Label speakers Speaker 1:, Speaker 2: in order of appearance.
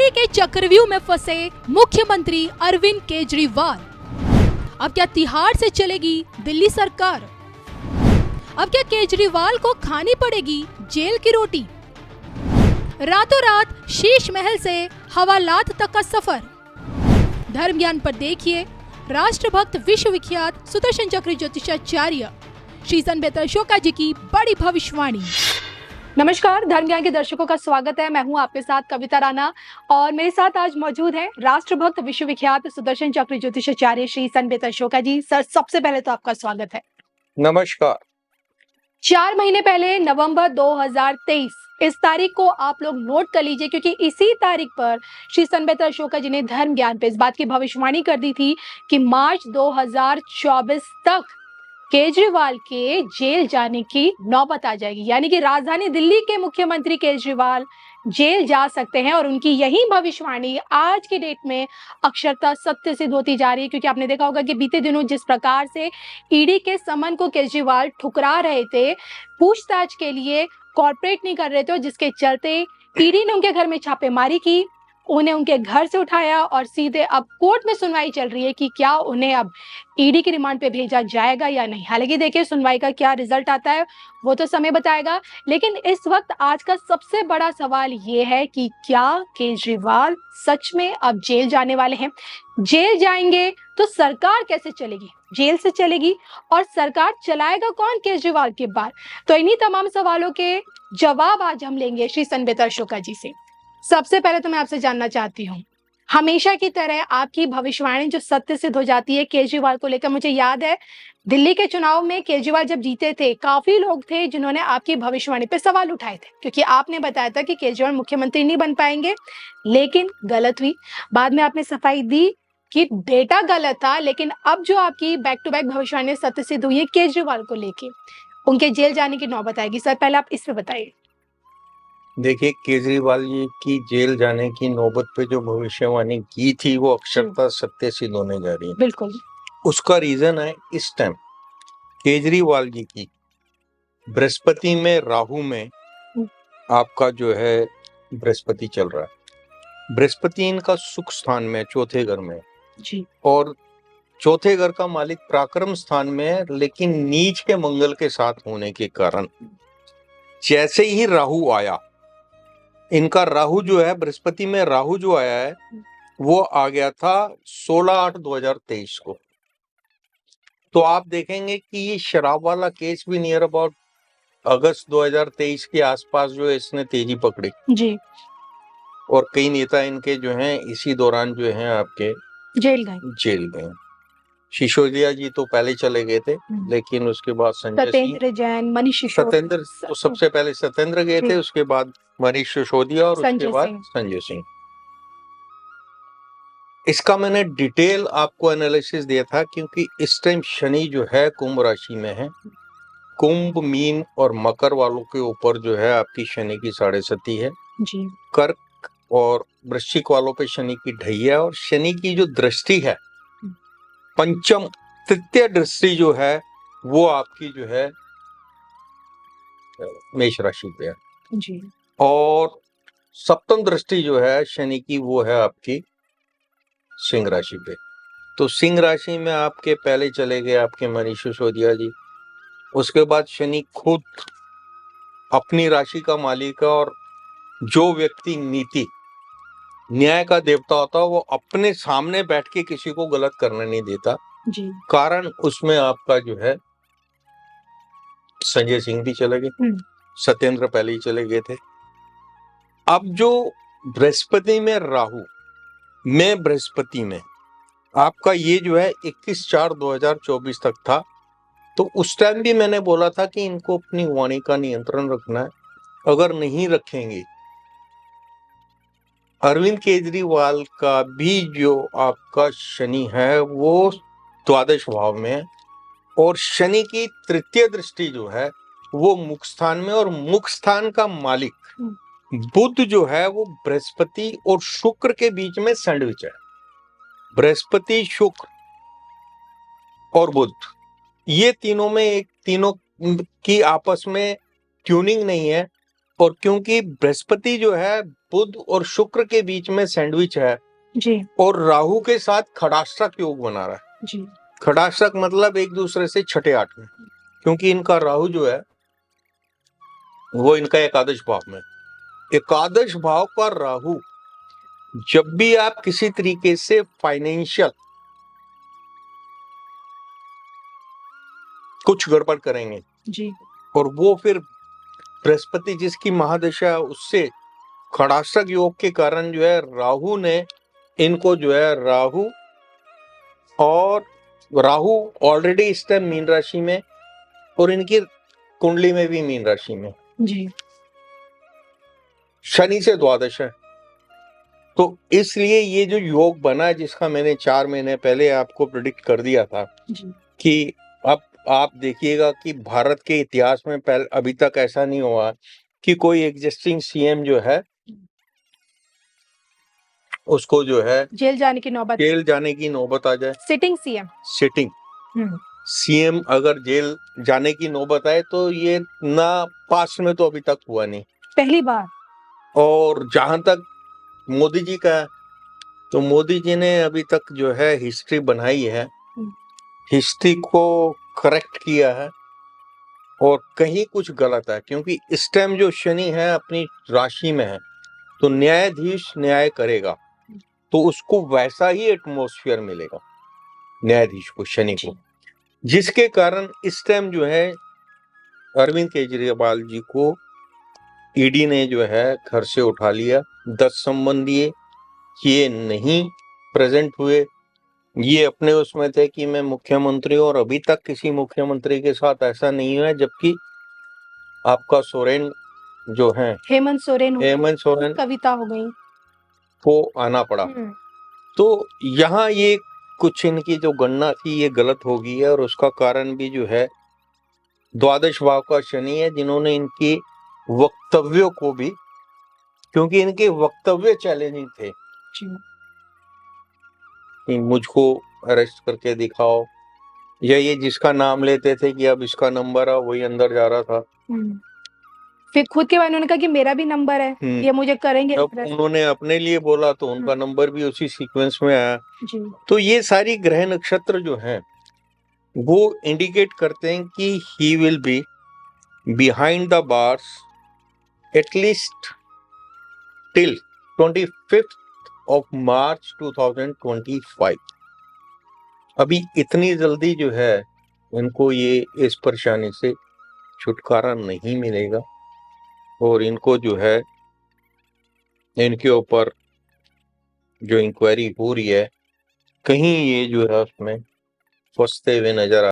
Speaker 1: दिल्ली के चक्रव्यूह में फंसे मुख्यमंत्री अरविंद केजरीवाल। अब क्या तिहाड़ से चलेगी दिल्ली सरकार? अब क्या केजरीवाल को खानी पड़ेगी जेल की रोटी? रातों रात शीश महल से हवालात तक का सफर। धर्म ज्ञान पर देखिए राष्ट्रभक्त विश्वविख्यात सुदर्शन चक्र ज्योतिषाचार्य श्री सनबेतर अशोका जी की बड़ी भविष्यवाणी। नमस्कार, धर्म ज्ञान के दर्शकों का स्वागत है। मैं हूं आपके साथ कविता राणा और मेरे साथ आज मौजूद है राष्ट्रभक्त विश्वविख्यात सुदर्शन चक्र ज्योतिषाचार्य श्री सनबेतर अशोका जी। सर, सबसे पहले तो आपका स्वागत है।
Speaker 2: नमस्कार।
Speaker 1: 4 महीने पहले नवंबर 2023 इस तारीख को आप लोग नोट कर लीजिए, क्योंकि इसी तारीख पर श्री सनबेतर अशोका जी ने धर्म ज्ञान पे इस बात की भविष्यवाणी कर दी थी कि मार्च 2024 तक केजरीवाल के जेल जाने की नौबत आ जाएगी। यानी कि राजधानी दिल्ली के मुख्यमंत्री केजरीवाल जेल जा सकते हैं और उनकी यही भविष्यवाणी आज की डेट में अक्षरशः सत्य सिद्ध होती जा रही है। क्योंकि आपने देखा होगा कि बीते दिनों जिस प्रकार से ईडी के समन को केजरीवाल ठुकरा रहे थे, पूछताछ के लिए कॉर्पोरेट नहीं कर रहे थे, जिसके चलते ईडी ने उनके घर में छापेमारी की, उन्हें उनके घर से उठाया और सीधे अब कोर्ट में सुनवाई चल रही है कि क्या उन्हें अब ईडी की रिमांड पे भेजा जाएगा या नहीं। हालांकि देखिए, सुनवाई का क्या रिजल्ट आता है वो तो समय बताएगा, लेकिन इस वक्त आज का सबसे बड़ा सवाल ये है कि क्या केजरीवाल सच में अब जेल जाने वाले हैं? जेल जाएंगे तो सरकार कैसे चलेगी? जेल से चलेगी और सरकार चलाएगा कौन केजरीवाल के बाद? तो इन्हीं तमाम सवालों के जवाब आज हम लेंगे श्री सनबेतर अशोका जी से। सबसे पहले तो मैं आपसे जानना चाहती हूँ, हमेशा की तरह आपकी भविष्यवाणी जो सत्य सिद्ध हो जाती है केजरीवाल को लेकर। मुझे याद है दिल्ली के चुनाव में केजरीवाल जब जीते थे, काफी लोग थे जिन्होंने आपकी भविष्यवाणी पे सवाल उठाए थे, क्योंकि आपने बताया था कि केजरीवाल मुख्यमंत्री नहीं बन पाएंगे, लेकिन गलत हुई। बाद में आपने सफाई दी कि डेटा गलत था, लेकिन अब जो आपकी बैक टू बैक भविष्यवाणी सत्य सिद्ध हुई है केजरीवाल को लेके, उनके जेल जाने की नौबत आएगी। सर, पहले आप इस पे बताइए।
Speaker 2: देखिए, केजरीवाल जी की जेल जाने की नौबत पे जो भविष्यवाणी की थी वो अक्षरशः सत्य सिद्ध होने जा रही है।
Speaker 1: बिल्कुल।
Speaker 2: उसका रीजन है इस टाइम केजरीवाल जी की बृहस्पति में, राहु में आपका जो है बृहस्पति चल रहा है। बृहस्पति इनका सुख स्थान में, चौथे घर में
Speaker 1: जी, और
Speaker 2: चौथे घर का मालिक पराक्रम स्थान में है, लेकिन नीच के मंगल के साथ होने के कारण जैसे ही राहु आया, इनका राहु जो है बृहस्पति में राहु जो आया है वो आ गया था 16/8/2023 को। तो आप देखेंगे कि ये शराब वाला केस भी नियर अबाउट अगस्त 2023 के आसपास जो है इसने तेजी पकड़ी
Speaker 1: जी,
Speaker 2: और कई नेता इनके जो हैं इसी दौरान जो हैं आपके जेल गए। सिसोदिया जी तो पहले चले गए थे, लेकिन उसके बाद
Speaker 1: सत्येंद्र जैन, मनीष
Speaker 2: सत्येंद्र तो सबसे पहले सत्येंद्र गए थे, उसके बाद मनीष सिसोदिया और उसके बाद संजय सिंह। इसका मैंने डिटेल आपको एनालिसिस दिया था, क्योंकि इस टाइम शनि जो है कुंभ राशि में है। कुंभ, मीन और मकर वालों के ऊपर जो है आपकी शनि की 7.5 है जी। कर्क और वृश्चिक वालों पे शनि की ढैया, और शनि की जो दृष्टि है पंचम तृतीय दृष्टि जो है वो आपकी जो है मेष राशि पे है जी, और सप्तम दृष्टि जो है शनि की वो है आपकी सिंह राशि पे। तो सिंह राशि में आपके पहले चले गए आपके मनीष सिसोदिया जी, उसके बाद शनि खुद अपनी राशि का मालिक है, और जो व्यक्ति नीति न्याय का देवता होता है वो अपने सामने बैठ के किसी को गलत करने नहीं देता जी। कारण उसमें आपका जो है संजय सिंह भी चले गए, सत्येंद्र पहले ही चले गए थे। अब जो बृहस्पति में राहु में बृहस्पति में आपका ये जो है 21/4/2024 तक था, तो उस टाइम भी मैंने बोला था कि इनको अपनी वाणी का नियंत्रण रखना है। अगर नहीं रखेंगे, अरविंद केजरीवाल का भी जो आपका शनि है वो द्वादश भाव में है, और शनि की तृतीय दृष्टि जो है वो मुख स्थान में, और मुख स्थान का मालिक बुध जो है वो बृहस्पति और शुक्र के बीच में सैंडविच है। बृहस्पति, शुक्र और बुध, ये तीनों में तीनों की आपस में ट्यूनिंग नहीं है, और क्योंकि बृहस्पति जो है बुध और शुक्र के बीच में सैंडविच है
Speaker 1: जी
Speaker 2: और राहु के साथ खड़ाष्टक योग बना रहा है।
Speaker 1: जी
Speaker 2: खड़ाष्टक मतलब एक दूसरे से छठे आठ में, क्योंकि इनका राहु जो है वो इनका एकादश भाव में। एकादश भाव का राहु, जब भी आप किसी तरीके से फाइनेंशियल कुछ गड़बड़ करेंगे
Speaker 1: जी
Speaker 2: और वो फिर बृहस्पति जिसकी महादशा है उससे खड़ाष्टक योग के कारण जो है राहु ने इनको जो है राहु ऑलरेडी इस टाइम मीन राशि में और इनकी कुंडली में भी मीन राशि में,
Speaker 1: जी
Speaker 2: शनि से द्वादश है। तो इसलिए ये जो योग बना है जिसका मैंने 4 महीने पहले आपको प्रेडिक्ट कर दिया था
Speaker 1: जी
Speaker 2: कि अब आप देखिएगा कि भारत के इतिहास में पहले अभी तक ऐसा नहीं हुआ कि कोई एग्जिस्टिंग सीएम जो है उसको जो है
Speaker 1: जेल जाने की नौबत,
Speaker 2: जेल जाने की नौबत आ जाए।
Speaker 1: Sitting CM.
Speaker 2: सिटिंग सीएम अगर जेल जाने की नौबत आए तो ये ना पास्ट में तो अभी तक हुआ नहीं,
Speaker 1: पहली बार।
Speaker 2: और जहां तक मोदी जी का है, तो मोदी जी ने अभी तक जो है हिस्ट्री बनाई है, हिस्ट्री को करेक्ट किया है और कहीं कुछ गलत है, क्योंकि इस टाइम जो शनि है अपनी राशि में है तो न्यायाधीश न्याय करेगा तो उसको वैसा ही एटमॉस्फेयर मिलेगा न्यायाधीश को, शनि को, जिसके कारण इस टाइम जो है अरविंद केजरीवाल जी को ईडी ने जो है घर से उठा लिया। 10 संबंधी ये नहीं प्रेजेंट हुए, ये अपने उसमें थे कि मैं मुख्यमंत्री हूं और अभी तक किसी मुख्यमंत्री के साथ ऐसा नहीं हुआ है, जबकि आपका सोरेन जो है
Speaker 1: हेमंत सोरेन कविता हो गई
Speaker 2: को आना पड़ा। तो यहाँ ये कुछ इनकी जो गणना थी ये गलत हो गई है और उसका कारण भी जो है द्वादश भाव का शनि है, जिन्होंने इनकी वक्तव्यों को भी, क्योंकि इनके वक्तव्य चैलेंजिंग थे कि मुझको अरेस्ट करके दिखाओ, या ये जिसका नाम लेते थे कि अब इसका नंबर है वही अंदर जा रहा था।
Speaker 1: फिर खुद के बाद उन्होंने कहा कि मेरा भी नंबर है, ये मुझे करेंगे।
Speaker 2: जब उन्होंने अपने लिए बोला तो उनका नंबर भी उसी सीक्वेंस में आया। तो ये सारी ग्रह नक्षत्र जो हैं वो इंडिकेट करते हैं कि he will be behind the bars at least till 25th of March 2025। अभी इतनी जल्दी जो है इनको ये इस परेशानी से छुटकारा नहीं मिलेगा और इनको जो है इनके ऊपर जो इंक्वायरी हो रही है कहीं ये जो है उसमें फंसते हुए नजर